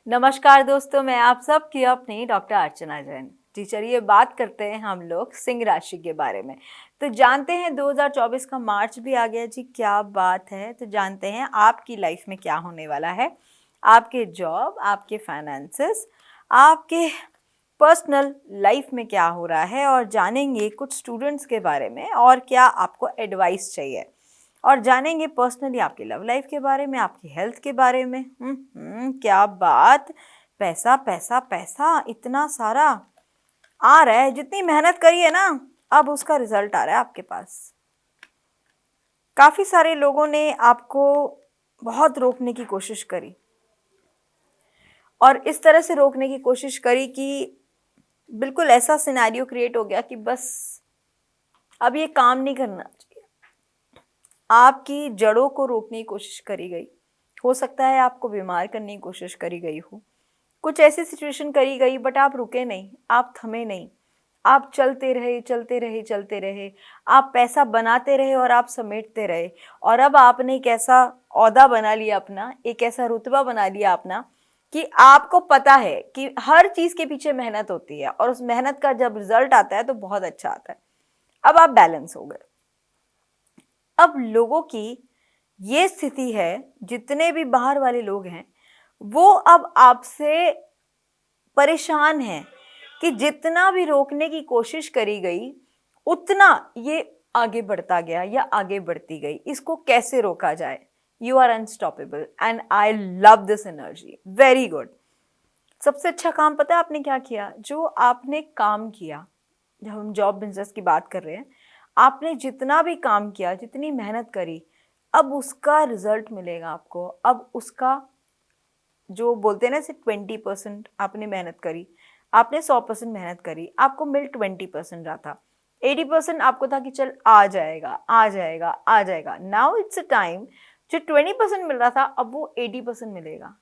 नमस्कार दोस्तों, मैं आप सब की अपनी डॉक्टर अर्चना जैन जी। चलिए बात करते हैं हम लोग सिंह राशि के बारे में। तो जानते हैं 2024 का मार्च भी आ गया जी, क्या बात है। तो जानते हैं आपकी लाइफ में क्या होने वाला है, आपके जॉब, आपके फाइनेंसेस, आपके पर्सनल लाइफ में क्या हो रहा है, और जानेंगे कुछ स्टूडेंट्स के बारे में और क्या आपको एडवाइस चाहिए, और जानेंगे पर्सनली आपकी लव लाइफ के बारे में, आपकी हेल्थ के बारे में। क्या बात। पैसा पैसा पैसा इतना सारा आ रहा है, जितनी मेहनत करी है ना, अब उसका रिजल्ट आ रहा है आपके पास। काफी सारे लोगों ने आपको बहुत रोकने की कोशिश करी, और इस तरह से रोकने की कोशिश करी कि बिल्कुल ऐसा सिनेरियो क्रिएट हो गया कि बस अब ये काम नहीं करना चाहिए। आपकी जड़ों को रोकने की कोशिश करी गई। हो सकता है आपको बीमार करने की कोशिश करी गई हो, कुछ ऐसी सिचुएशन करी गई, बट आप रुके नहीं, आप थमे नहीं, आप चलते रहे चलते रहे चलते रहे। आप पैसा बनाते रहे और आप समेटते रहे, और अब आपने एक ऐसा ओहदा बना लिया अपना, एक ऐसा रुतबा बना लिया अपना कि आपको पता है कि हर चीज़ के पीछे मेहनत होती है, और उस मेहनत का जब रिजल्ट आता है तो बहुत अच्छा आता है। अब आप बैलेंस हो गए। अब लोगों की ये स्थिति है, जितने भी बाहर वाले लोग हैं वो अब आपसे परेशान हैं कि जितना भी रोकने की कोशिश करी गई उतना ये आगे बढ़ता गया या आगे बढ़ती गई। इसको कैसे रोका जाए। You are unstoppable and I love this energy, very good. सबसे अच्छा काम पता है आपने क्या किया? जो आपने काम किया, जब हम जॉब बिजनेस की बात कर रहे हैं, आपने जितना भी काम किया, जितनी मेहनत करी, अब उसका रिजल्ट मिलेगा आपको। अब उसका जो बोलते हैं ना, सिर्फ 20% आपने मेहनत करी, आपने 100% मेहनत करी, आपको मिल 20% रहा था। 80% आपको था कि चल आ जाएगा आ जाएगा आ जाएगा। नाउ इट्स अ टाइम, जो 20% मिल रहा था अब वो 80% मिलेगा,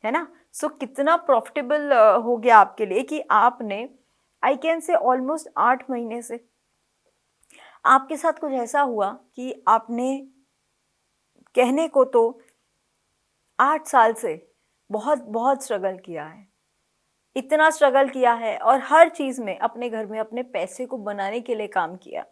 है ना। सो कितना प्रॉफिटेबल हो गया आपके लिए कि आपने, आई कैन से ऑलमोस्ट 8 महीने से आपके साथ कुछ ऐसा हुआ कि आपने, कहने को तो 8 साल से बहुत बहुत स्ट्रगल किया है। इतना स्ट्रगल किया है और हर चीज में अपने घर में अपने पैसे को बनाने के लिए काम किया।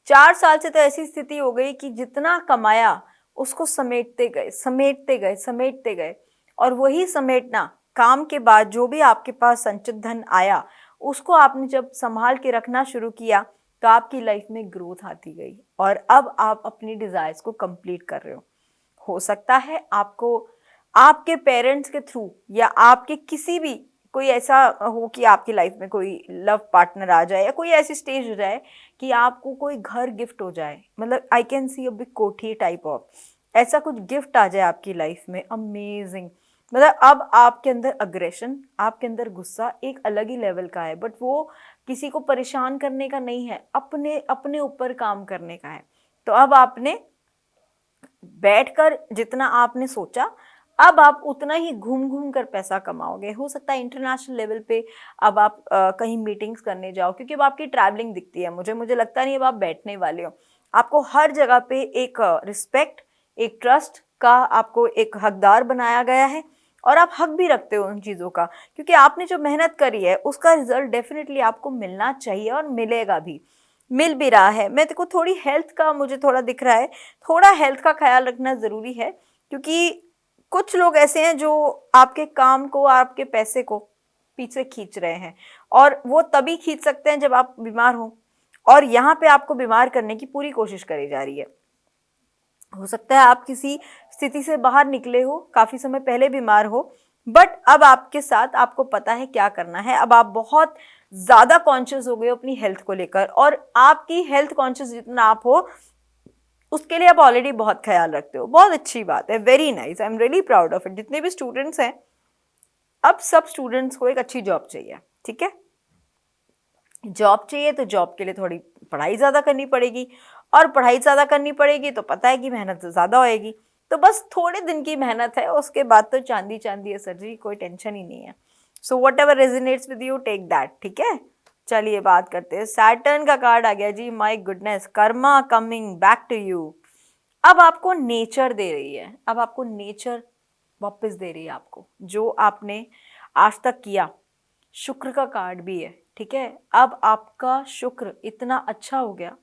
4 साल से तो ऐसी स्थिति हो गई कि जितना कमाया उसको समेटते गए समेटते गए समेटते गए, और वही समेटना, काम के बाद जो भी आपके पास संचित धन आया उसको आपने जब संभाल के रखना शुरू किया तो आपकी लाइफ में ग्रोथ आती गई, और अब आप अपनी डिजायर्स को कंप्लीट कर रहे हो सकता है आपको आपके पेरेंट्स के थ्रू या आपके किसी भी, कोई ऐसा हो कि आपकी लाइफ में कोई लव पार्टनर आ जाए, या कोई ऐसी स्टेज हो जाए कि आपको कोई घर गिफ्ट हो जाए। मतलब I can see a big कोठी टाइप ऑफ, ऐसा कुछ गिफ्ट आ जाए आपकी लाइफ में, अमेजिंग। मतलब अब आपके अंदर अग्रेशन, आपके अंदर गुस्सा एक अलग ही लेवल का है, बट वो किसी को परेशान करने का नहीं है, अपने अपने ऊपर काम करने का है। तो अब आपने बैठकर जितना आपने सोचा, अब आप उतना ही घूम घूम कर पैसा कमाओगे। हो सकता है इंटरनेशनल लेवल पे अब आप कहीं मीटिंग्स करने जाओ, क्योंकि अब आपकी ट्रैवलिंग दिखती है। मुझे लगता नहीं अब आप बैठने वाले हो। आपको हर जगह पे एक रिस्पेक्ट, एक ट्रस्ट का आपको एक हकदार बनाया गया है, और आप हक भी रखते हो उन चीज़ों का, क्योंकि आपने जो मेहनत करी है उसका रिजल्ट डेफिनेटली आपको मिलना चाहिए, और मिलेगा भी, मिल भी रहा है। मैं देखो थोड़ी हेल्थ का मुझे थोड़ा दिख रहा है, थोड़ा हेल्थ का ख्याल रखना ज़रूरी है, क्योंकि कुछ लोग ऐसे हैं जो आपके काम को, आपके पैसे को पीछे खींच रहे हैं, और वो तभी खींच सकते हैं जब आप बीमार हो, और यहाँ पे आपको बीमार करने की पूरी कोशिश करी जा रही है। हो सकता है आप किसी स्थिति से बाहर निकले हो, काफ़ी समय पहले बीमार हो, बट अब आपके साथ आपको पता है क्या करना है। अब आप बहुत ज़्यादा कॉन्शियस हो गए हो अपनी हेल्थ को लेकर, और आपकी हेल्थ कॉन्शियस जितना आप हो उसके लिए आप ऑलरेडी बहुत ख्याल रखते हो। बहुत अच्छी बात है, very nice, I am really proud of it. जितने भी स्टूडेंट्स हैं, अब सब स्टूडेंट्स को एक अच्छी जॉब चाहिए, ठीक है। जॉब चाहिए तो जॉब के लिए थोड़ी पढ़ाई ज़्यादा करनी पड़ेगी, और पढ़ाई ज़्यादा करनी पड़ेगी तो पता है कि मेहनत ज़्यादा होएगी। तो बस थोड़े दिन की मेहनत है, उसके बाद तो चांदी चांदी है सर जी, कोई टेंशन ही नहीं है। So whatever resonates with you take that, ठीक है। चलिए बात करते हैं। सैटर्न का कार्ड आ गया जी, my goodness, karma coming back to you. अब आपको नेचर दे रही है, अब आपको नेचर वापस दे रही है आपको, जो आपने आज तक किया। शुक्र का कार्ड भी है, ठीक है। अब आपका शुक्र इतना अच्छा हो गया,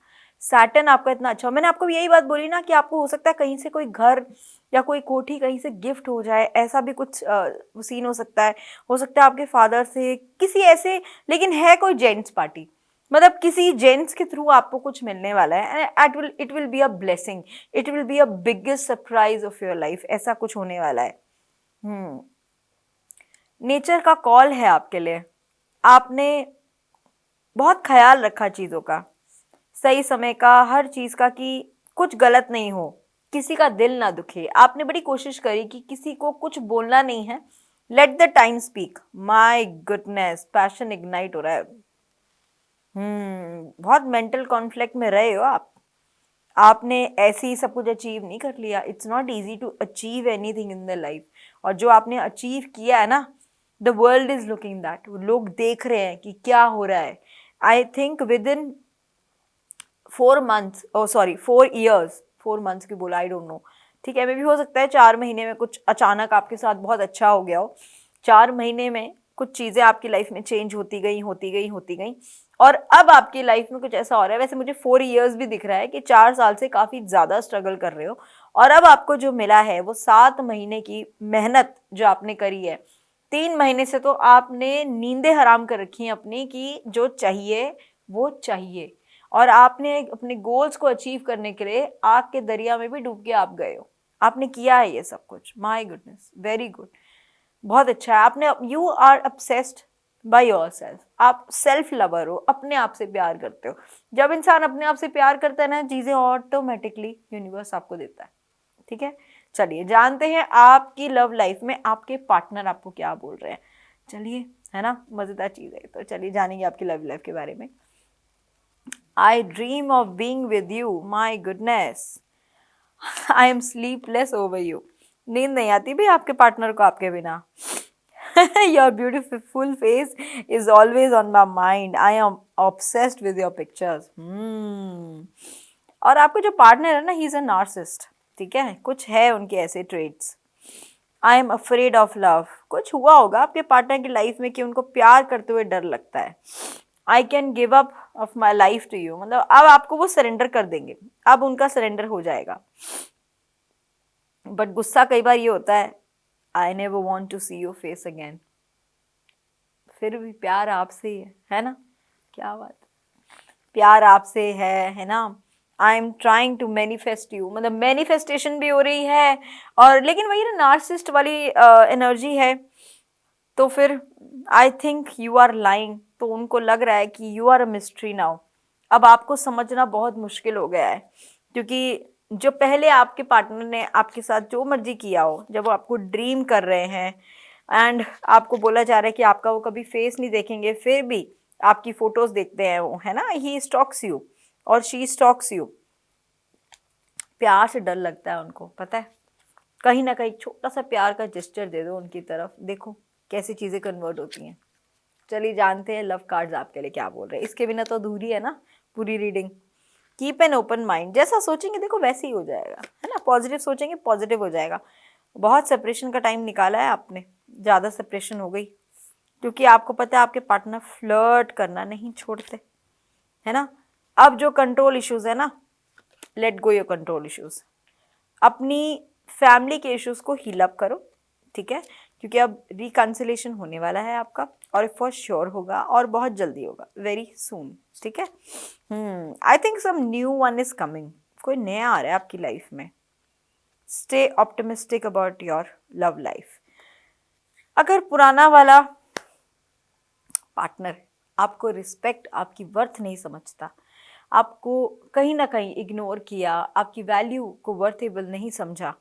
सैटर्न आपका इतना अच्छा, मैंने आपको यही बात बोली ना कि आपको हो सकता है कहीं से कोई घर या कोई कोठी कहीं से गिफ्ट हो जाए, ऐसा भी कुछ सीन हो सकता है आपके फादर से किसी ऐसे, लेकिन है कोई जेंट्स पार्टी, मतलब किसी जेंट्स के थ्रू आपको कुछ मिलने वाला है, it will be a blessing, it will be a biggest surprise of your life, ऐसा कुछ होने वाला है। नेचर का कॉल है आपके लिए, आपने बहुत ख्याल रखा चीजों का, सही समय का, हर चीज का, कि कुछ गलत नहीं हो, किसी का दिल ना दुखे। आपने बड़ी कोशिश करी कि किसी को कुछ बोलना नहीं है, let the time speak. My goodness, passion ignite हो रहा है। बहुत मेंटल कॉन्फ्लिक्ट में रहे हो आप। आपने ऐसे ही सब कुछ अचीव नहीं कर लिया, it's not easy to achieve anything in the life. और जो आपने अचीव किया है ना, the world is looking that, लोग देख रहे हैं कि क्या हो रहा है। I think within 4 months, oh sorry 4 years, 4 months की बोला, आई डोंट नो, ठीक है, मे भी हो सकता है 4 महीने में कुछ अचानक आपके साथ बहुत अच्छा हो गया हो। 4 महीने में कुछ चीजें आपकी लाइफ में चेंज होती गई होती गई होती गई, और अब आपकी लाइफ में कुछ ऐसा हो रहा है। वैसे मुझे 4 years भी दिख रहा है कि 4 साल से काफी ज्यादा स्ट्रगल कर रहे हो, और अब आपको जो मिला है वो 7 महीने की मेहनत जो आपने करी है। 3 महीने से तो आपने नींदें हराम कर रखी हैं अपनी, कि जो चाहिए वो चाहिए, और आपने अपने गोल्स को अचीव करने के लिए आग के दरिया में भी डूब के आप गए हो। आपने किया है ये सब कुछ, माय गुडनेस, वेरी गुड, बहुत अच्छा है। आपने, you are obsessed by yourself, आप सेल्फ लवर हो, अपने आप से प्यार करते हो। जब इंसान अपने आप से प्यार करता है ना, चीजें ऑटोमेटिकली यूनिवर्स आपको देता है, ठीक है। चलिए जानते हैं आपकी लव लाइफ में आपके पार्टनर आपको क्या बोल रहे हैं। चलिए, है ना, मजेदार चीज है, तो चलिए जानेंगे आपकी लव लाइफ के बारे में। I dream of being with you. My goodness. I am sleepless over you. नींद नहीं आती भी आपके पार्टनर को आपके बिना। Your beautiful face is always on my mind. I am obsessed with your pictures. और आपका जो पार्टनर है ना, he is a narcissist. ठीक है, कुछ है उनके ऐसे traits. I am afraid of love, कुछ हुआ होगा आपके पार्टनर की लाइफ में कि उनको प्यार करते हुए डर लगता है। I can give up of my life to you, मतलब अब आपको वो सरेंडर कर देंगे, अब उनका सरेंडर हो जाएगा। बट गुस्सा कई बार ये होता है, I never want to see your face again. फिर भी प्यार आपसे ही है ना, क्या बात, प्यार आपसे है ना। I am trying to manifest you, मतलब मैनिफेस्टेशन भी हो रही है, और लेकिन वही ना नार्सिसिस्ट वाली एनर्जी है, तो फिर I think you are lying, तो उनको लग रहा है कि you are a mystery now. अब आपको समझना बहुत मुश्किल हो गया है, क्योंकि जो पहले आपके पार्टनर ने आपके साथ जो मर्जी किया हो, जब वो आपको ड्रीम कर रहे हैं एंड आपको बोला जा रहा है कि आपका वो कभी फेस नहीं देखेंगे, फिर भी आपकी फोटोज देखते हैं वो, है ना, ही स्टॉक्स यू और शी स्टॉक्स यू। प्यार से डर लगता है उनको, पता है, कहीं ना कहीं छोटा सा प्यार का जेस्चर दे दो उनकी तरफ, देखो कैसी चीजें कन्वर्ट होती हैं। चलिए जानते हैं लव कार्ड्स आपके लिए क्या बोल रहे हैं, इसके बिना तो अधूरी है ना पूरी reading. Keep an open mind, जैसा सोचेंगे देखो वैसे ही हो जाएगा, है ना, पॉजिटिव सोचेंगे पॉजिटिव हो जाएगा। बहुत सेपरेशन का टाइम निकाला है आपने, ज़्यादा सेपरेशन हो गई, क्योंकि आपको पता है आपके पार्टनर फ्लर्ट करना नहीं छोड़ते, है ना। अब जो कंट्रोल इश्यूज है ना, let go your control issues, अपनी फैमिली के इश्यूज को हील अप करो, ठीक है, क्योंकि अब रिकंसिलेशन होने वाला है आपका, और फॉर श्योर होगा, और बहुत जल्दी होगा, वेरी सून, ठीक है। I think some new one is coming, कोई नया आ रहा है आपकी लाइफ में। Stay optimistic about your love life. अगर पुराना वाला पार्टनर आपको रिस्पेक्ट, आपकी वर्थ नहीं समझता, आपको कहीं ना कहीं इग्नोर किया, आपकी वैल्यू को वर्थेबल नहीं समझा,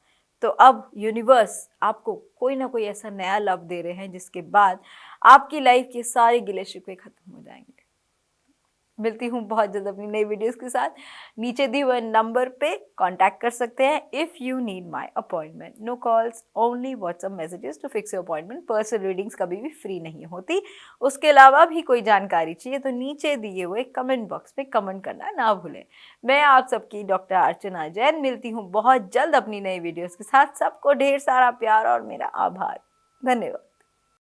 तो अब यूनिवर्स आपको कोई ना कोई ऐसा नया लव दे रहे हैं जिसके बाद आपकी लाइफ के सारे गिले शिकवे खत्म हो जाएंगे। मिलती हूँ बहुत जल्द अपनी नई वीडियोस के साथ। नीचे दिए हुए नंबर पे कांटेक्ट कर सकते हैं if you need my appointment. No calls, only WhatsApp messages to fix your appointment. Personal readings कभी भी फ्री नहीं होती। उसके अलावा भी कोई जानकारी चाहिए तो नीचे दिए हुए कमेंट बॉक्स में कमेंट करना ना भूलें। मैं आप सबकी डॉक्टर अर्चना जैन मिलती हूँ बहुत जल्द अपनी नई वीडियोज़ के साथ। सबको ढेर सारा प्यार और मेरा आभार। धन्यवाद।